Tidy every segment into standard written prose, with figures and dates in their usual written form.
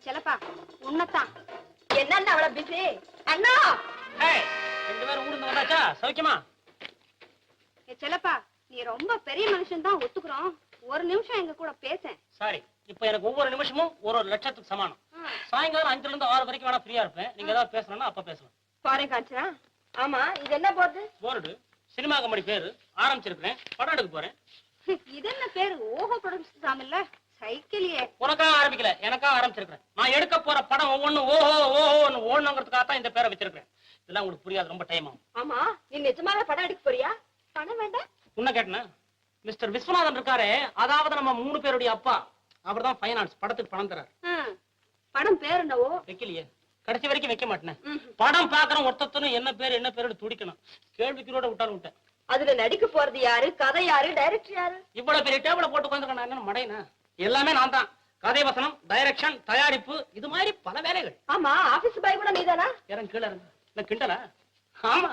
செல்லப்பா உன்னதான் என்னன்னு அவ்வளவு பிஸி அண்ணா? ரெண்டு பேரும் ஊர்ந்து வந்தாச்சா? சௌக்கியமா? செல்லப்பா நீ ரொம்ப பெரிய மனுஷன் தான் ஒத்துக்குறோம். ஒரு நிமிஷம் எங்க கூட பேசேன். சாரி, இப்ப எனக்கு ஒவ்வொரு நிமிஷமும் ஒரு லட்சத்துக்கு சமானம். சாயங்காலம் 5ல இருந்து 6 வரைக்கும் வேணா ஃப்ரீயா இருப்பேன். நீங்க ஏதாவது பேசணும்னா அப்ப பேசலாம். பாரு காஞ்சனா. ஆமா, இது என்ன போர்டு? போர்டு சினிமா கம்பெனி பேரு. ஆரம்பிச்சிருக்கேன், படம் எடுக்க போறேன். இது என்ன பேரு? ஓஹோ ப்ரொடக்ஷன்ஸ் தாமில்ல? சைக்கிளியே. உனக்கா ஆரம்பிக்கல, எனக்கா ஆரம்பிச்சிருக்கேன். நான் எடுக்க போற படம் ஒவ்வொன்னும் ஓஹோ ஓஹோன்னு ஓடணுங்கிறதுக்காக தான் இந்த பேரை வச்சிருக்கேன். இதெல்லாம் உங்களுக்கு புரியாது, ரொம்ப டைம் ஆகும். ஆமா, நீ நிஜமாவே படம் எடுக்க போறியா? பணம் வேண்டாம். உன்ன கேட்டனா? மிஸ்டர் விஸ்வநாதன் இருக்காரு, அதாவது நம்ம 3 பேருடைய அப்பா. அவர் தான் ஃபைனான்ஸ், படத்துக்கு பணம் தராரு. படம் பேர் என்னவோ? வைக்கலையே, கடைசி வரைக்கும் வைக்க மாட்டேன். படம் பாக்குறோம், ஒருத்தனும் என்ன பேரு துடிக்கணும். கேள்விக்கிறோட விட்டாலும் விட்டேன். அதுல நடிக்க போறது யாரு? கதை யாரு? டைரக்டர் யாரு? இவ்வளவு பெரிய டேபிள போட்டு உட்கார்ந்துருக்கேன். நான் என்ன மடைனா? எல்லாமே நான் தான். கதை வசனம், டைரக்ஷன், தயாரிப்பு, இது மாதிரி பல வேலைகள். ஆமா, ஆபீஸ் பாய் கூட நீதானா? இறங்க கீழே இறங்க. இல்ல கிண்டலா? ஆமா,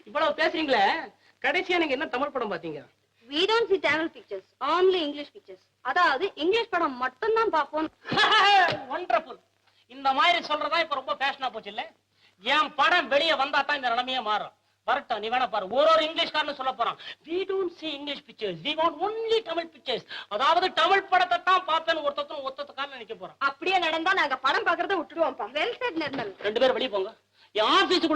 இவ்வளவு பேசுறீங்களே, கடைசியா நீங்க என்ன தமிழ் படம் பாத்தீங்க? We don't see Tamil pictures, only English pictures. அதாவது இங்கிலீஷ் படம் மட்டும் தான் பாப்போம். வண்டர்ஃபுல். இந்த மாதிரி சொல்றதா இப்ப ரொம்ப ஃபேஷனா போச்சு இல்ல? என் படம் வெளியே வந்தா தான் இந்த நிலைமையே மாறும். வரட்டும், நீ வேணா பாரு. ஒரு இங்கிலீஷ்காரன்னு சொல்ல போறான். We don't see English pictures, we want only Tamil pictures. அதாவது தமிழ் படத்தை தான் பார்ப்பேன்னு ஒருத்தர் கால்ல நிக்க போறான். அப்படியே நடந்தா நாங்க படம் பாக்குறத விட்டுடுவோம்ப்பா. Well said, Nirmal. 2 பேரும் வெளியே போங்க. என் ஆபீஸ்